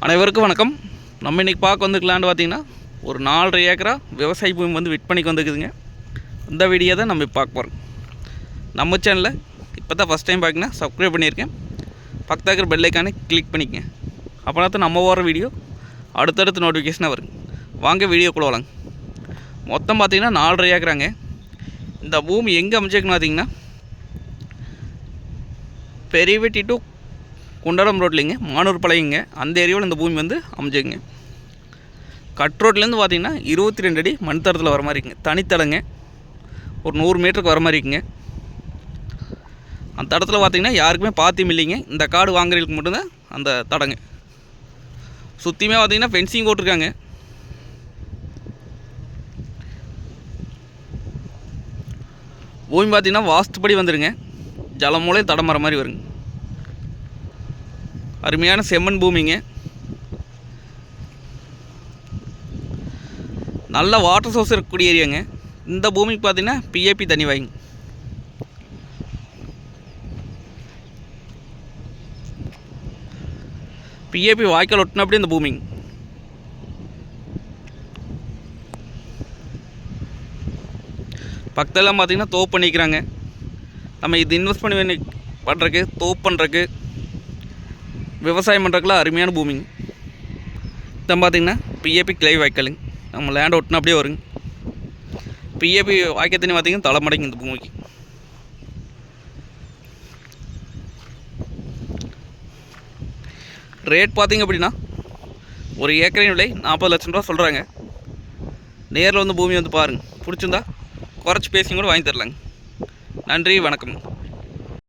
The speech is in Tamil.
அனைவருக்கும் வணக்கம். நம்ம இன்றைக்கி பார்க்க வந்துக்கலான்னு பார்த்தீங்கன்னா ஒரு 4.5 ஏக்கரா விவசாய பூமி வந்து விற்பனைக்கு வந்துக்குதுங்க. இந்த வீடியோ தான் நம்ம பார்க்க போகிறோம். நம்ம சேனலில் இப்போ தான் ஃபஸ்ட் டைம் பார்த்திங்கன்னா சப்ஸ்கிரைப் பண்ணியிருக்கேன். பக்கத்தில் இருக்கிற பெல் ஐக்கானை கிளிக் பண்ணிக்கங்க. அப்போனா தான் நம்ம போகிற வீடியோ அடுத்தடுத்து நோட்டிஃபிகேஷனாக வரும். வாங்க வீடியோக்குள்ளே வரலாங்க. மொத்தம் பார்த்திங்கன்னா 4.5 ஏக்கராங்க. இந்த பூமி எங்கே அமைச்சிருக்குன்னு பார்த்திங்கன்னா பெரியவெட்டி டு குண்டடம் ரோட்லிங்க, மானூர் பாளையங்க, அந்த ஏரியாவில் இந்த பூமி வந்து அமைஞ்சுங்க. கட் ரோட்லேருந்து பார்த்திங்கன்னா 22 அடி மண் தரத்தில் வர மாதிரி இருக்குங்க. தனித்தடங்க ஒரு 100 மீட்டருக்கு வர மாதிரி இருக்குங்க. அந்த தடத்தில் பார்த்திங்கன்னா யாருக்குமே பாத்தியம் இல்லைங்க. இந்த காடு வாங்குறதுக்கு மட்டும்தான் அந்த தடங்க. சுற்றியுமே பார்த்திங்கன்னா ஃபென்சிங் போட்டிருக்காங்க. பூமி பார்த்திங்கன்னா வாஸ்துப்படி வந்துடுங்க. ஜலமூலையும் தடம் வர மாதிரி வருங்க. அருமையான செம்மண் பூமிங்க. நல்ல வாட்டர் சோர்ஸ் இருக்கக்கூடிய ஏரியாங்க. இந்த பூமிக்கு பார்த்தீங்கன்னா பிஏபி தண்ணி வாங்க. பிஏபி வாய்க்கால் ஒட்டினப்படி இந்த பூமிங்க. பக்கத்தெல்லாம் பார்த்தீங்கன்னா தோப்பு பண்ணிக்கிறாங்க. நம்ம இது இன்வெஸ்ட் பண்ணி பண்ணுறக்கு, தோப்பு பண்ணுறக்கு, விவசாயம் பண்ணுறதுக்குலாம் அருமையான பூமிங்க. இதை பார்த்திங்கன்னா பிஏபி கிளை வாய்க்காலுங்க. நம்ம லேண்ட் ஒட்டினா அப்படியே வருங்க. பிஏபி வாய்க்கால் தண்ணி பார்த்திங்கன்னா தலைமடைங்க இந்த பூமிக்கு. ரேட் பார்த்திங்க அப்படின்னா ஒரு ஏக்கரின் விலை 40 லட்சம் ரூபா சொல்கிறாங்க. நேரில் வந்து பூமி வந்து பாருங்கள். பிடிச்சிருந்தா குறைச்சி பேசி கூட வாங்கி தரலாங்க. நன்றி, வணக்கம்.